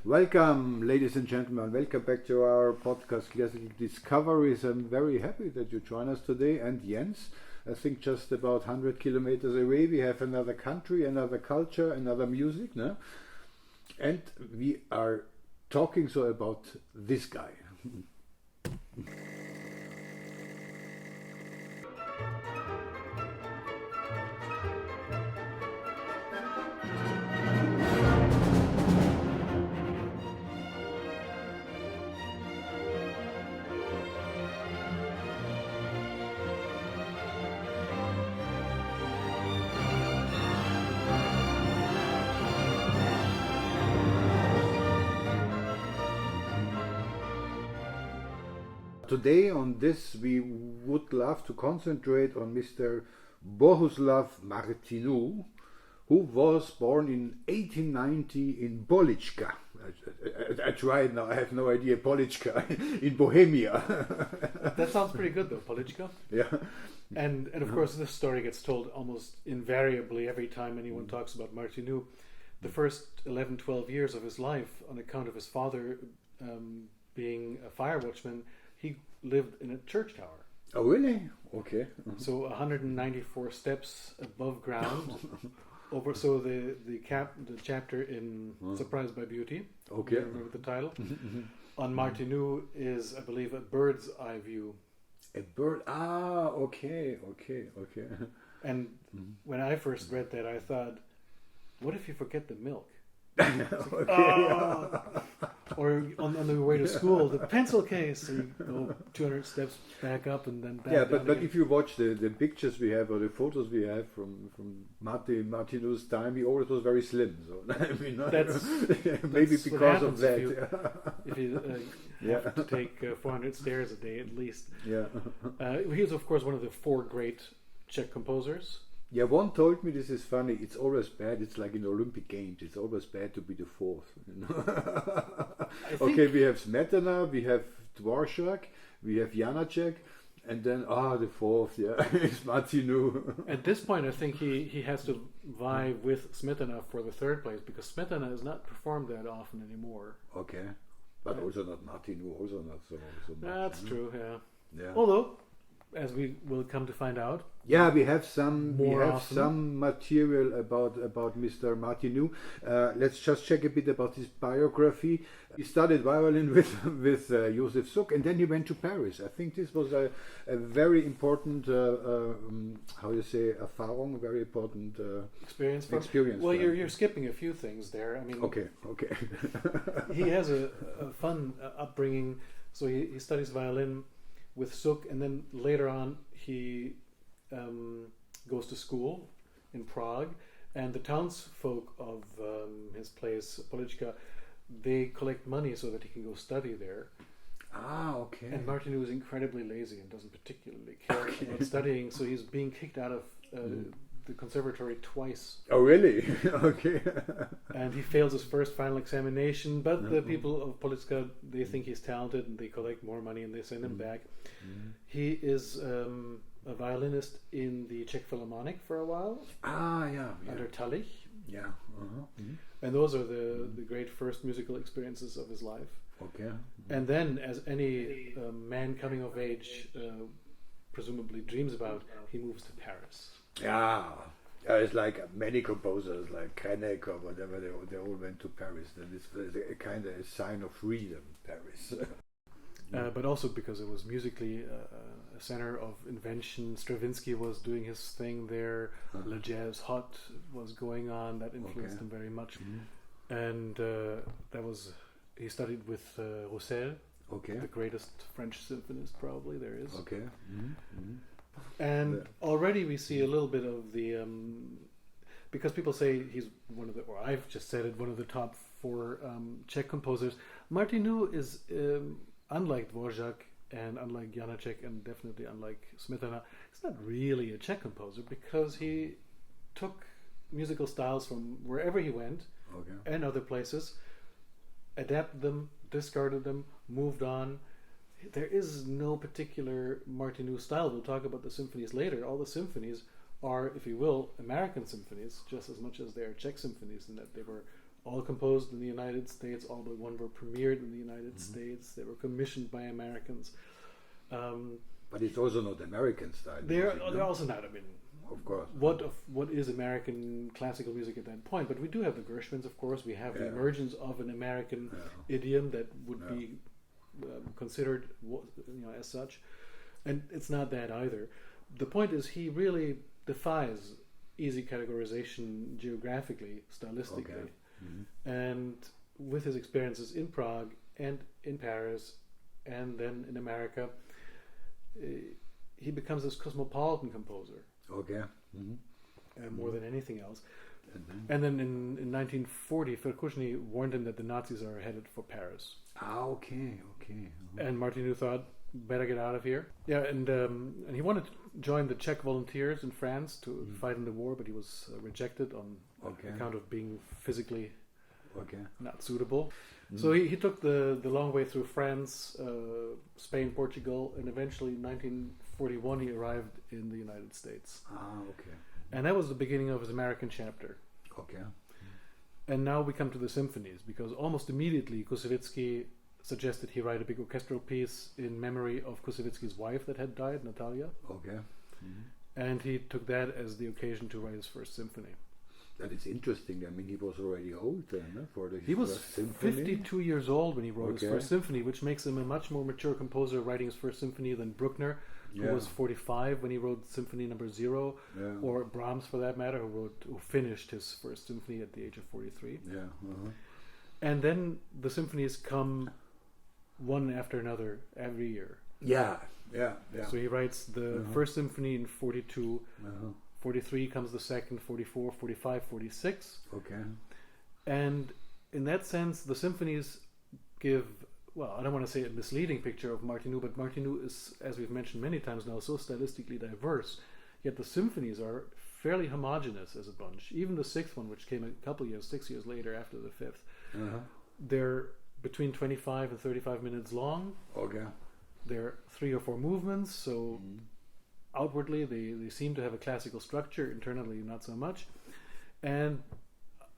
Welcome, ladies and gentlemen. Welcome back to our podcast, Classical Discoveries. I'm very happy that you join us today. And Jens, I think just about 100 kilometers away, we have another country, another culture, another music, no? And we are talking about this guy. Today on this we would love to concentrate on Mr. Bohuslav Martinů, who was born in 1890 in Polička. I tried now, I have no idea, Polička, in Bohemia. That sounds pretty good though, Polička. Yeah. And of course this story gets told almost invariably every time anyone talks about Martinů. The first 11, 12 years of his life, on account of his father being a fire watchman, he lived in a church tower. Oh, really? Okay. So 194 steps above ground. So the chapter in Surprised by Beauty. Okay. You remember the title? On Martinů is, I believe, a bird's eye view. A bird. Ah, okay. And when I first read that, I thought, what if you forget the milk? Or on the way to school, the pencil case, so you go 200 steps back up and then back down but again. if you watch the pictures we have or the photos we have from Martinú's time, he always was very slim. So I mean, that's maybe that's because of that. If you have to take 400 stairs a day at least. Yeah. He was, of course, one of the four great Czech composers. Yeah, one told me, this is funny, it's always bad, it's like in Olympic Games, it's always bad to be the fourth. You know? Okay, we have Smetana, we have Dvorak, we have Janacek, and then, the fourth, is Martinů. At this point, I think he has to vie with Smetana for the third place, because Smetana is not performed that often anymore. Okay, but also not Martinů, also not so much. That's true, Yeah. Although, as we will come to find out, we have some material about Mr. Martinů. Let's just check a bit about his biography. He studied violin with Josef Suk, and then he went to Paris. I think this was a very important Erfahrung, very important experience. Well, you're skipping a few things there. I mean, okay. He has a fun upbringing. So he studies violin with Suk, and then later on he goes to school in Prague, and the townsfolk of his place, Polička, they collect money so that he can go study there. Okay. And Martinů is incredibly lazy and doesn't particularly care about studying, so he's being kicked out of the conservatory twice. Oh, really? Okay. And he fails his first final examination, but the people of Polička, they think he's talented and they collect more money and they send him back. He is a violinist in the Czech Philharmonic for a while. Under Talich. Yeah. And those are the great first musical experiences of his life. Okay. And then, as any man coming of age presumably dreams about, he moves to Paris. Yeah, it's like many composers, like Krenek or whatever, they all went to Paris. That is a kind of a sign of freedom, Paris. But also because it was musically a center of invention. Stravinsky was doing his thing there. Le Jazz Hot was going on. That influenced him very much. And he studied with Roussel, the greatest French symphonist probably there is. Okay. And already we see a little bit of the because people say he's one of the, or I've just said it, one of the top four Czech composers. Martinů is unlike Dvorak and unlike Janacek and definitely unlike Smetana. He's not really a Czech composer because he took musical styles from wherever he went and other places, adapted them, discarded them, moved on. There is no particular Martinů style. We'll talk about the symphonies later. All the symphonies are, if you will, American symphonies, just as much as they are Czech symphonies, in that they were all composed in the United States. All but one were premiered in the United States. They were commissioned by Americans. But it's also not American style. They're also not. I mean, of course. What is American classical music at that point? But we do have the Gershwins, of course. We have the emergence of an American idiom that would be considered, as such, and it's not that either. The point is, he really defies easy categorization geographically, stylistically, and with his experiences in Prague and in Paris, and then in America, he becomes this cosmopolitan composer. Okay. More than anything else. And then in 1940, Verkushny warned him that the Nazis are headed for Paris. Okay. And Martinů thought, better get out of here. Yeah, and he wanted to join the Czech volunteers in France to fight in the war, but he was rejected on account of being physically not suitable. So he took the long way through France, Spain, Portugal, and eventually in 1941 he arrived in the United States. And that was the beginning of his American chapter. And now we come to the symphonies, because almost immediately Koussevitzky suggested he write a big orchestral piece in memory of Koussevitzky's wife that had died, Natalia. And he took that as the occasion to write his first symphony. That is interesting. I mean, he was already old then, for the He was first symphony. 52 years old when he wrote his first symphony, which makes him a much more mature composer writing his first symphony than Bruckner, who was 45 when he wrote Symphony No. 0, or Brahms, for that matter, who finished his first symphony at the age of 43. And then the symphonies come one after another every year. So he writes the first symphony in 42. 43 comes the second, 44, 45, 46. And in that sense, the symphonies give, well, I don't want to say a misleading picture of Martinů, but Martinů is, as we've mentioned many times now, so stylistically diverse, yet the symphonies are fairly homogeneous as a bunch. Even the sixth one, which came a couple years, 6 years later after the fifth, they're between 25 and 35 minutes long. They're 3 or 4 movements, so outwardly they seem to have a classical structure, internally not so much. And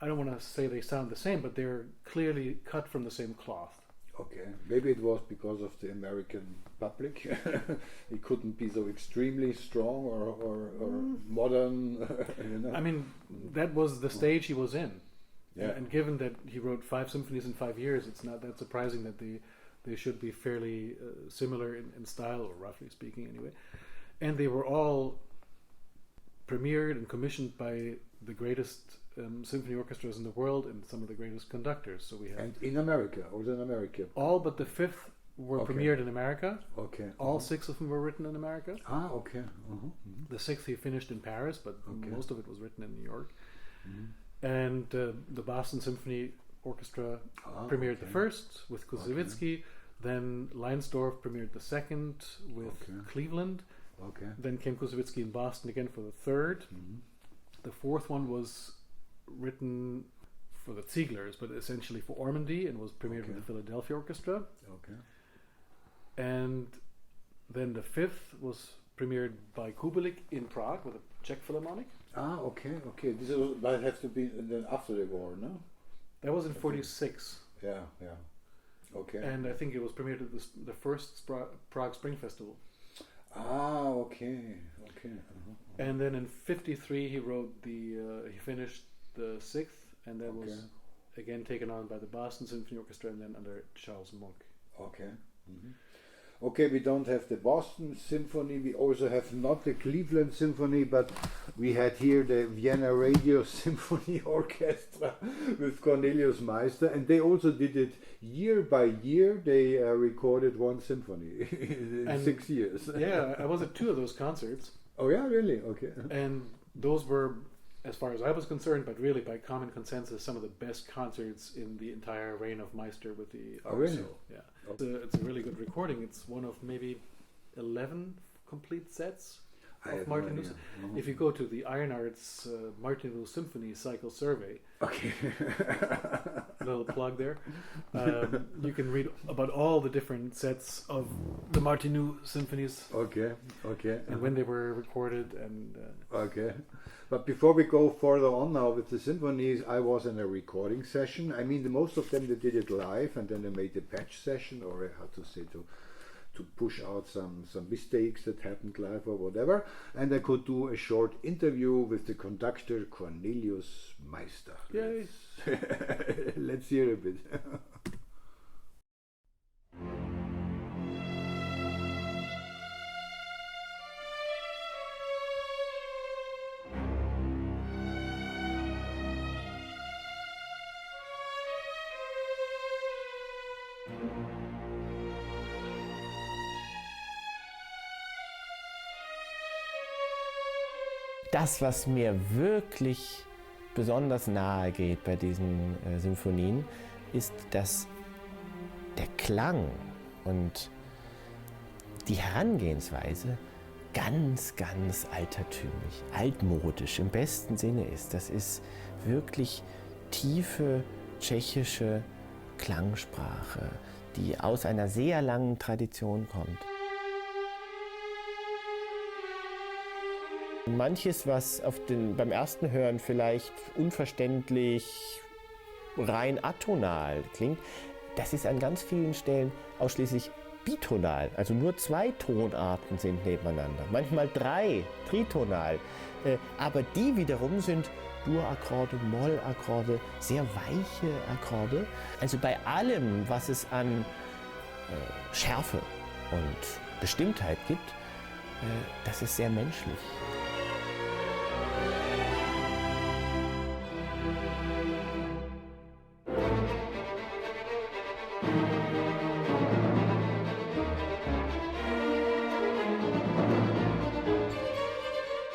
I don't want to say they sound the same, but they're clearly cut from the same cloth. Maybe it was because of the American public. He couldn't be so extremely strong or modern. I mean, that was the stage he was in. And given that he wrote 5 symphonies in 5 years, it's not that surprising that they should be fairly similar in style, or roughly speaking anyway. And they were all premiered and commissioned by the greatest symphony orchestras in the world and some of the greatest conductors. So we have, and in America, also in America. All but the 5th were premiered in America. All 6 of them were written in America. The 6th he finished in Paris, but most of it was written in New York. And the Boston Symphony Orchestra premiered the 1st with Koussevitzky. Then Leinsdorf premiered the 2nd with Cleveland. Then came Koussevitzky in Boston again for the 3rd. The 4th one was written for the Zieglers, but essentially for Ormandy, and was premiered with the Philadelphia Orchestra. And then the 5th was premiered by Kubelik in Prague with a Czech Philharmonic. This might have to be then after the war, no? That was in 46. And I think it was premiered at the first Prague Spring Festival. And then in 53 he wrote he finished the 6th, and that was again taken on by the Boston Symphony Orchestra and then under Charles Monk. We don't have the Boston Symphony, we also have not the Cleveland Symphony, but we had here the Vienna Radio Symphony Orchestra with Cornelius Meister, and they also did it year by year. They recorded one symphony in 6 years. I was at 2 of those concerts. Really? And those were, as far as I was concerned, but really by common consensus, some of the best concerts in the entire reign of Meister with the really? It's a really good recording. It's one of maybe 11 complete sets. of Martinů. If you go to the Iron Arts Martinů Symphony Cycle Survey, okay, little plug there, you can read about all the different sets of the Martinů symphonies. Okay, and when they were recorded and. Okay. But before we go further on now with the symphonies, I was in a recording session. I mean, most of them they did it live, and then they made a patch session, or how to say, to push out some mistakes that happened live or whatever. And I could do a short interview with the conductor Cornelius Meister. Yay! Let's hear a bit. Das, was mir wirklich besonders nahe geht bei diesen Symphonien, ist, dass der Klang und die Herangehensweise ganz, ganz altertümlich, altmodisch im besten Sinne ist. Das ist wirklich tiefe tschechische Klangsprache, die aus einer sehr langen Tradition kommt. Manches, was beim ersten Hören vielleicht unverständlich, rein atonal klingt, das ist an ganz vielen Stellen ausschließlich bitonal. Also nur 2 Tonarten sind nebeneinander, manchmal 3, tritonal. Aber die wiederum sind Dur-Akkorde, Moll-Akkorde, sehr weiche Akkorde. Also bei allem, was es an Schärfe und Bestimmtheit gibt, das ist sehr menschlich.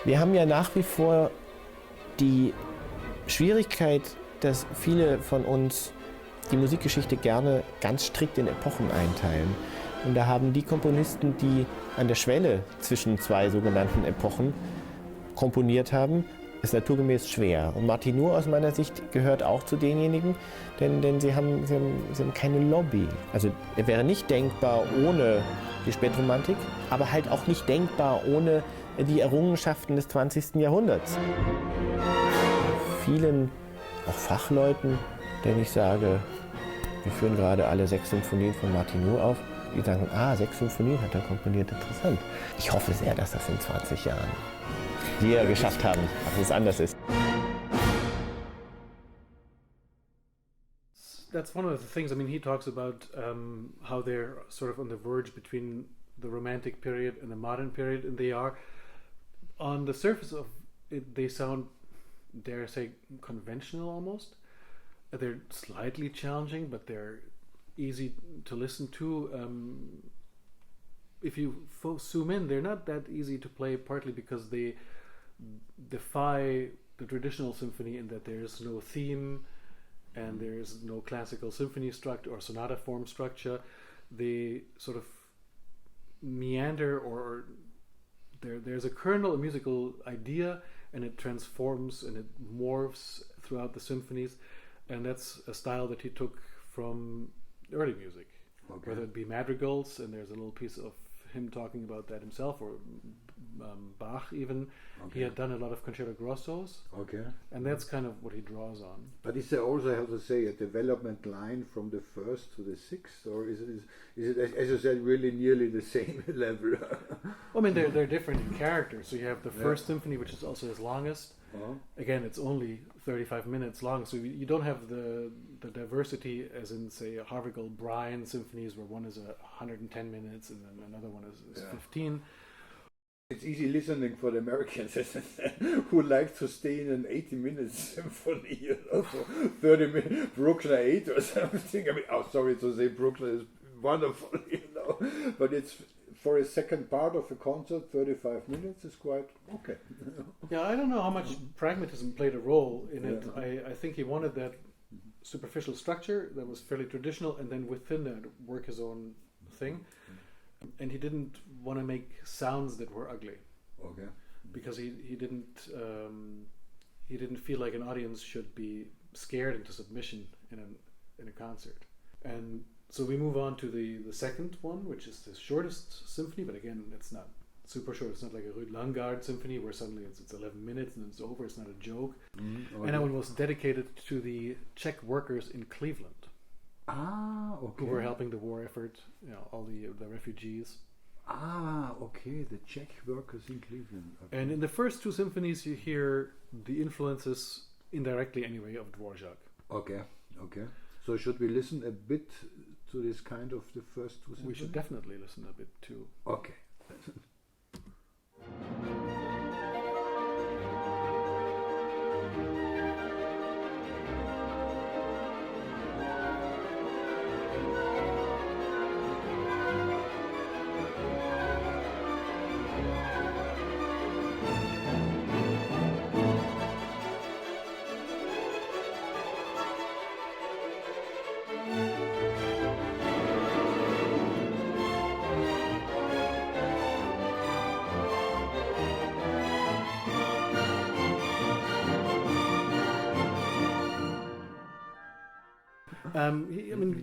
Wir haben ja nach wie vor die Schwierigkeit, dass viele von uns die Musikgeschichte gerne ganz strikt in Epochen einteilen. Und da haben die Komponisten, die an der Schwelle zwischen 2 sogenannten Epochen komponiert haben, es naturgemäß schwer. Und Martinů aus meiner Sicht gehört auch zu denjenigen, denn sie haben keine Lobby. Also er wäre nicht denkbar ohne die Spätromantik, aber halt auch nicht denkbar ohne die Errungenschaften des 20. Jahrhunderts. Vielen, auch Fachleuten, denen ich sage, wir führen gerade alle 6 Symphonien von Martinů auf, die sagen, 6 Symphonien hat er komponiert, interessant. Ich hoffe sehr, dass das in 20 Jahren wir geschafft haben, dass es anders ist. That's one of the things, I mean, he talks about how they're sort of on the verge between the Romantic period and the modern period, and they are. On the surface of it, they sound, dare I say, conventional almost. They're slightly challenging, but they're easy to listen to. If you zoom in, they're not that easy to play, partly because they defy the traditional symphony in that there's no theme and there's no classical symphony structure or sonata form structure. They sort of meander, or there's a kernel, a musical idea, and it transforms and it morphs throughout the symphonies, and that's a style that he took from early music, whether it be madrigals, and there's a little piece of him talking about that himself, or Bach even. He had done a lot of concerto grossos, and that's kind of what he draws on. But is there also, how to say, a development line from the first to the sixth, or is it as you said, really nearly the same level? Well, I mean, they're different in character. So you have the first symphony, which is also his longest. Again, it's only 35 minutes long, so you don't have the diversity as in, say, Harvigal Brian symphonies, where one is 110 minutes and then another one is 15. It's easy listening for the Americans who like to stay in an 80-minute symphony, you know, for 30 minutes, Bruckner 8 or something. I mean, sorry to say, Bruckner is wonderful, you know, but it's for a second part of a concert, 35 minutes is quite okay. Yeah, I don't know how much pragmatism played a role in it. I think he wanted that superficial structure that was fairly traditional, and then within that work his own thing. And he didn't want to make sounds that were ugly. Okay. because he didn't feel like an audience should be scared into submission in a concert. And so we move on to the second one, which is the shortest symphony, but again, it's not super short. It's not like a Ruud Langgaard symphony where suddenly it's 11 minutes and it's over. It's not a joke. Okay. And that one was dedicated to the Czech workers in Cleveland Okay. who were helping the war effort, all the refugees. Okay, the Czech workers in Cleveland. Okay. And in the first two symphonies, you hear the influences, indirectly anyway, of Dvorak. Okay. So should we listen a bit to this kind of the first two symphonies? We should definitely listen a bit too. Okay.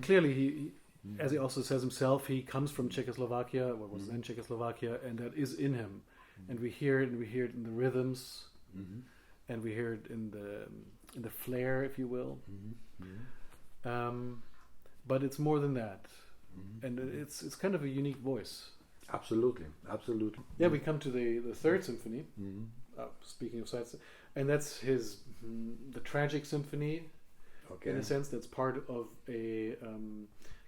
Clearly, he, as he also says himself, he comes from Czechoslovakia, what was then Czechoslovakia, and that is in him. And we hear it in the rhythms, and we hear it in the flair, if you will. But it's more than that, and it's kind of a unique voice. Absolutely. Yeah, we come to the third symphony. Speaking of sides, and that's the tragic symphony. Okay. In a sense, that's part of a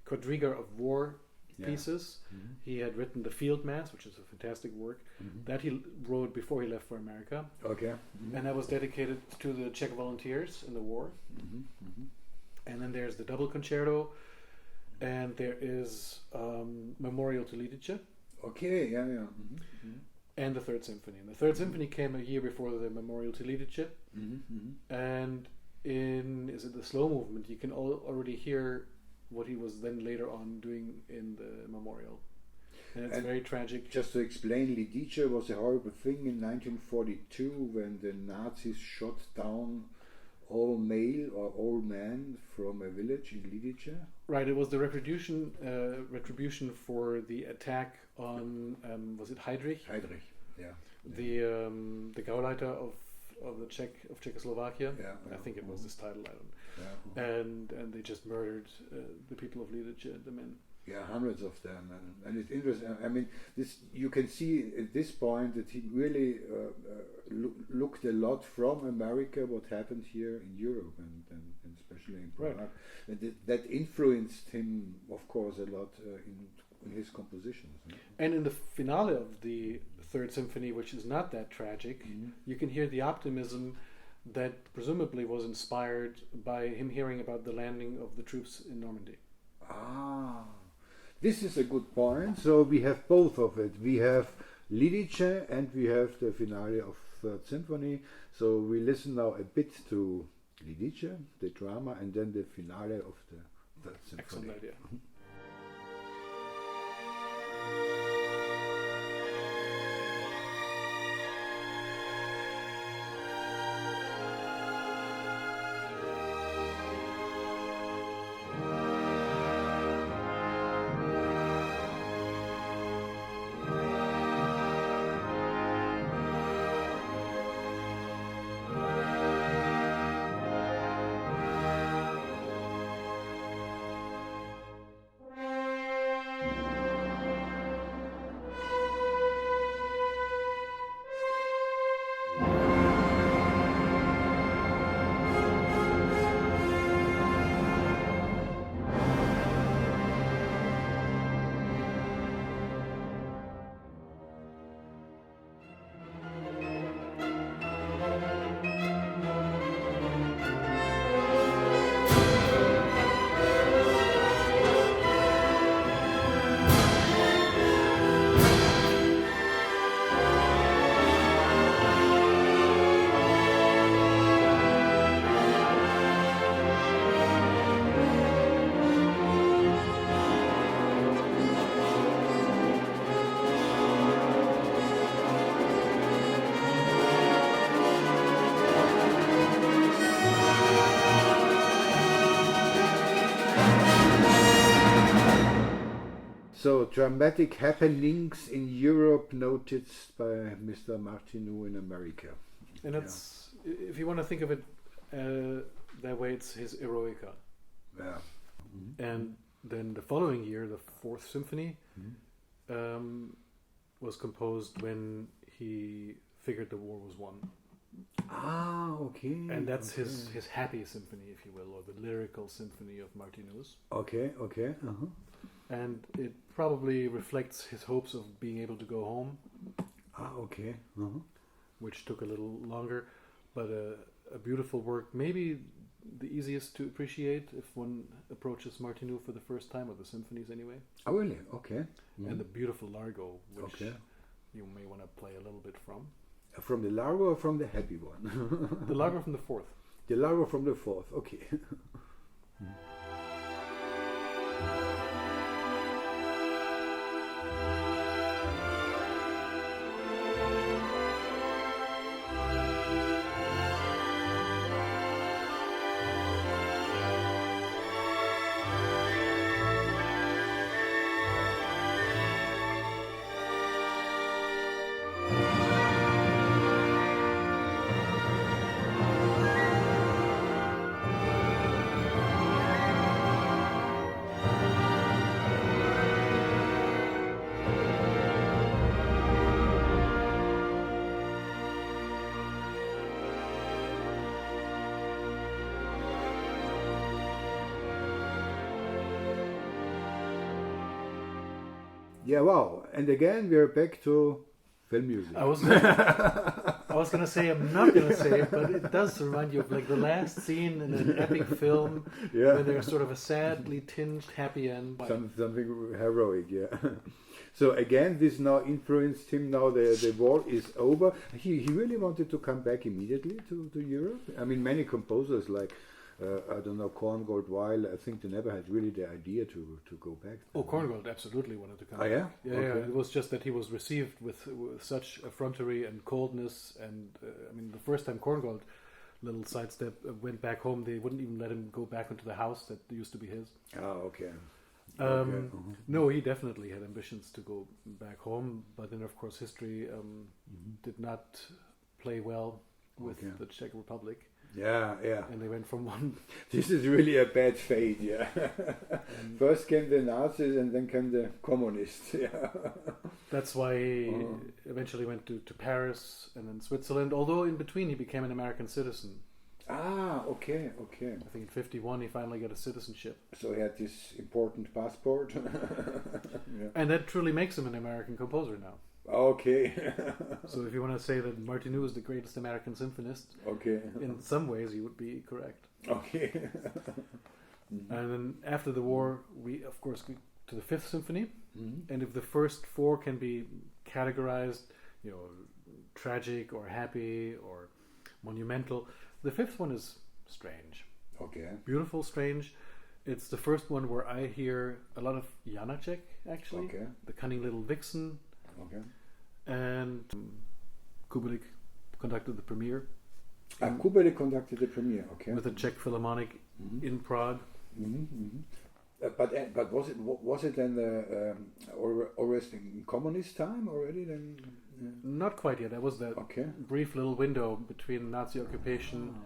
quadriga of war pieces. He had written the Field Mass, which is a fantastic work, that he wrote before he left for America. Okay. And that was dedicated to the Czech volunteers in the war. And then there's the double concerto, and there is Memorial to Lidice. Okay, yeah. And the third symphony. And the third symphony came a year before the Memorial to Lidice. And is it the slow movement? You can already hear what he was then later on doing in the Memorial. And it's very tragic. Just to explain, Lidice was a horrible thing in 1942 when the Nazis shot down all male or all men from a village in Lidice. Right, it was the retribution for the attack on was it Heydrich? Heydrich, yeah. The Gauleiter of Czechoslovakia. Yeah, I think it was this title. I don't. Yeah. And they just murdered the people of Lidice, the men. Yeah, hundreds of them, and it's interesting. I mean, this you can see at this point that he really looked a lot from America, what happened here in Europe, and especially in Prague, and that influenced him, of course, a lot in his compositions. And in the finale of the third symphony, which is not that tragic, you can hear the optimism that presumably was inspired by him hearing about the landing of the troops in Normandy. This is a good point. So we have both of it. We have Lidice and we have the finale of Third Symphony. So we listen now a bit to Lidice, the drama, and then the finale of the Third Symphony. Excellent idea. So dramatic happenings in Europe noticed by Mr. Martinů in America. And it's, if you want to think of it that way, it's his Eroica. Yeah. And then the following year, the Fourth Symphony was composed when he figured the war was won. Ah, okay. And that's his happy symphony, if you will, or the lyrical symphony of Martinú's. Okay. Uh-huh. And it probably reflects his hopes of being able to go home. Ah, okay. Uh-huh. Which took a little longer, but a beautiful work. Maybe the easiest to appreciate if one approaches Martinů for the first time, or the symphonies anyway. Oh, really? Okay. And the beautiful Largo, which Okay. you may want to play a little bit from. From the Largo or from the happy one? The Largo from the Fourth. The Largo from the Fourth, okay. Yeah, wow. And again, we're back to film music. I was gonna say, I'm not gonna say it, but it does remind you of like the last scene in an epic film where there's sort of a sadly tinged happy end. Something heroic, yeah. So again, this now influenced him. Now the war is over. He really wanted to come back immediately to Europe. I mean, many composers like I don't know, Korngold, Weil, I think they never had really the idea to go back. Oh, Korngold absolutely wanted to come back. Yeah? Yeah, Okay. yeah. It was just that he was received with such effrontery and coldness. And I mean, the first time Korngold, little sidestep, went back home, they wouldn't even let him go back into the house that used to be his. Oh, okay. No, he definitely had ambitions to go back home, but then of course history did not play well with the Czech Republic. Yeah. And they went from one. This is really a bad fate, yeah. First came the Nazis and then came the communists, yeah. That's why he eventually went to Paris and then Switzerland, although in between he became an American citizen. Ah, okay. I think in 1951 he finally got a citizenship. So he had this important passport. Yeah. And that truly makes him an American composer now. Okay. So if you want to say that Martinů is the greatest American symphonist, okay. in some ways you would be correct. Okay. And then after the war, we of course go to the Fifth Symphony. And if the first four can be categorized, tragic or happy or monumental, the fifth one is strange. Okay. Beautiful, strange. It's the first one where I hear a lot of Janacek, actually. Okay. The Cunning Little Vixen. Okay. And Kubelik conducted the premiere. Kubelik conducted the premiere, okay. With the Czech Philharmonic in Prague. But was it then always in communist time already then? Not quite yet. That was that brief little window between Nazi occupation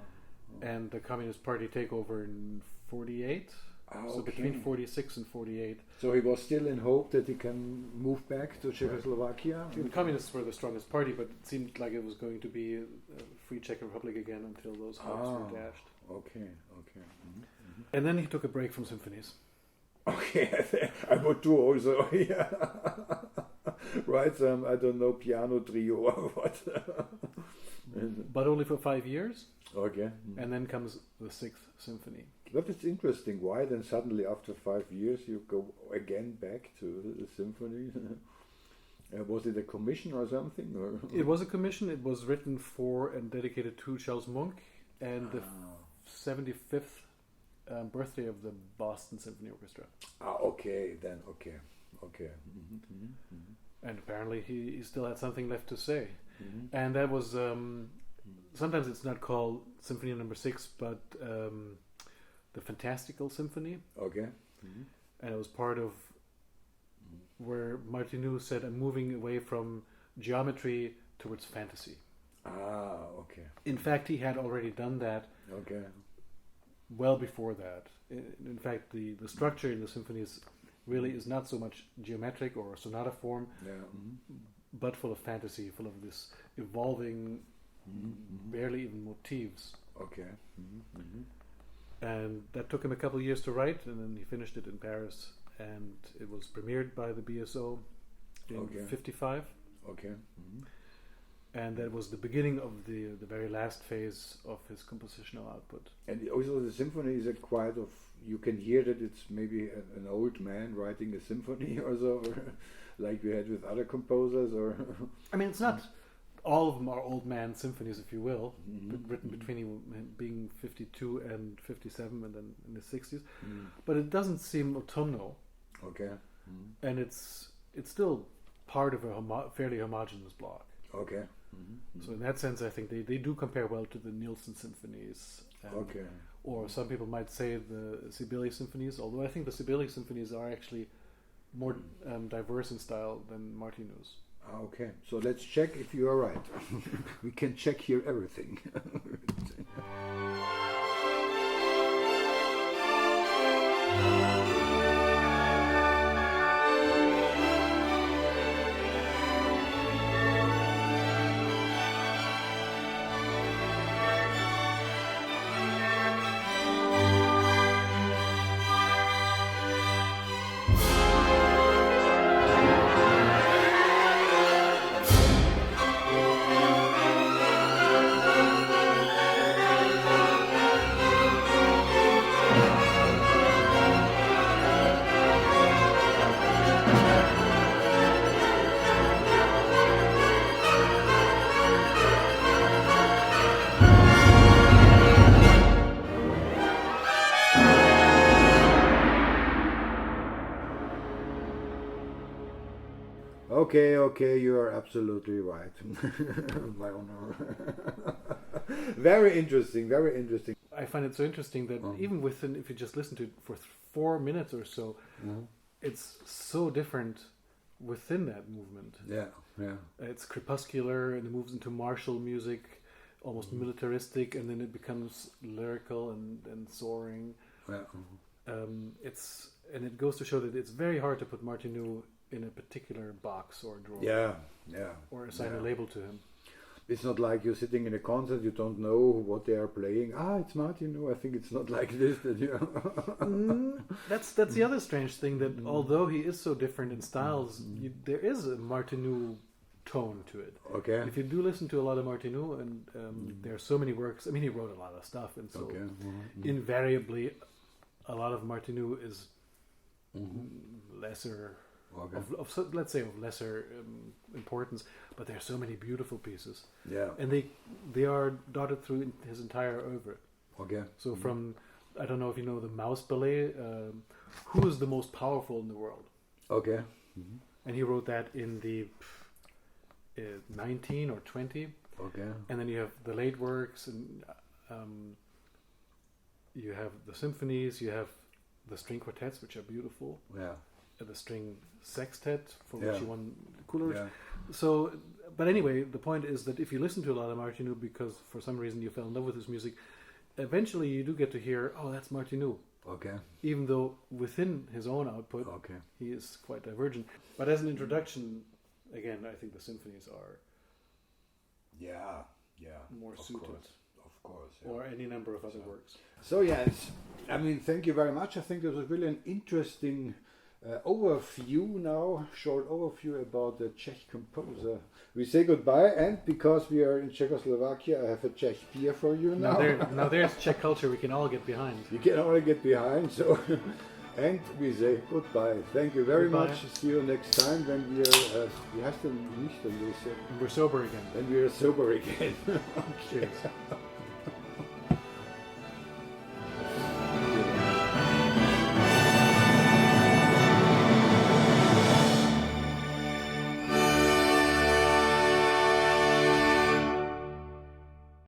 and the Communist Party takeover in 1948. So between 1946 and 1948. So he was still in hope that he can move back to Czechoslovakia? The communists were the strongest party, but it seemed like it was going to be a free Czech Republic again until those hopes were dashed. Okay. And then he took a break from symphonies. Okay, I would do also, yeah. Write some, I don't know, piano trio or what. But only for 5 years. Okay. And then comes the Sixth Symphony. That is interesting. Why then suddenly after 5 years you go again back to the symphony? Was it a commission or something? Or? It was a commission. It was written for and dedicated to Charles Munch and the 75th birthday of the Boston Symphony Orchestra. Okay. And apparently he still had something left to say. And that was sometimes it's not called Symphony No. 6, but the Fantastical Symphony. Okay. And it was part of where Martinů said, I'm moving away from geometry towards fantasy. Ah, okay. In fact, he had already done that Okay. well before that. In fact, the structure in the symphonies really is not so much geometric or sonata form, Yeah. but full of fantasy, full of this evolving, barely even motifs. Okay. And that took him a couple of years to write, and then he finished it in Paris, and it was premiered by the BSO in Okay. 55. Okay. And that was the beginning of the very last phase of his compositional output. And also the symphony is a quite of, you can hear that it's maybe an old man writing a symphony or so, or like we had with other composers, or I mean, it's not all of them are old man symphonies, if you will, written between him being 52 and 57 and then in the 60s. But it doesn't seem autumnal, okay. and it's still part of a fairly homogeneous block. Okay. So in that sense, I think they do compare well to the Nielsen symphonies. Okay. Or some people might say the Sibelius symphonies, although I think the Sibelius symphonies are actually more diverse in style than Martinú's. Okay, so let's check if you are right. We can check here everything. Okay, you are absolutely right. My honor. Very interesting, very interesting. I find it so interesting that even within, if you just listen to it for 4 minutes or so, it's so different within that movement. Yeah. It's crepuscular and it moves into martial music, almost militaristic, and then it becomes lyrical and soaring. Yeah. And it goes to show that it's very hard to put Martinů in a particular box or drawer. Yeah. Or assign a label to him. It's not like you're sitting in a concert, you don't know what they are playing. It's Martinů. I think it's not like this. That That's the other strange thing, that although he is so different in styles, there is a Martinů tone to it. Okay. If you do listen to a lot of Martinů, and there are so many works, I mean, he wrote a lot of stuff, and so invariably a lot of Martinů is lesser, let's say of lesser importance, but there are so many beautiful pieces. Yeah. And they are dotted through his entire oeuvre. Okay. So from, I don't know if you know the Mouse Ballet, who is the most powerful in the world? Okay. And he wrote that in the 19 or 20. Okay. And then you have the late works, and you have the symphonies, you have the string quartets, which are beautiful. Yeah. The string sextet, for which he won Coolers. Yeah. So, but anyway, the point is that if you listen to a lot of Martinů because for some reason you fell in love with his music, eventually you do get to hear, that's Martinů. Okay. Even though within his own output, he is quite divergent. But as an introduction, again, I think the symphonies are more suited. Of course. Yeah. Or any number of other works. So yes, I mean, thank you very much. I think this was really an interesting short overview about the Czech composer. We say goodbye, and because we are in Czechoslovakia, I have a Czech beer for you now. Now there's Czech culture we can all get behind. You can all get behind, so and we say goodbye. Thank you very much. See you next time when we are, wie heißt denn nüchtern? We're sober again. When we are sober again. Cheers.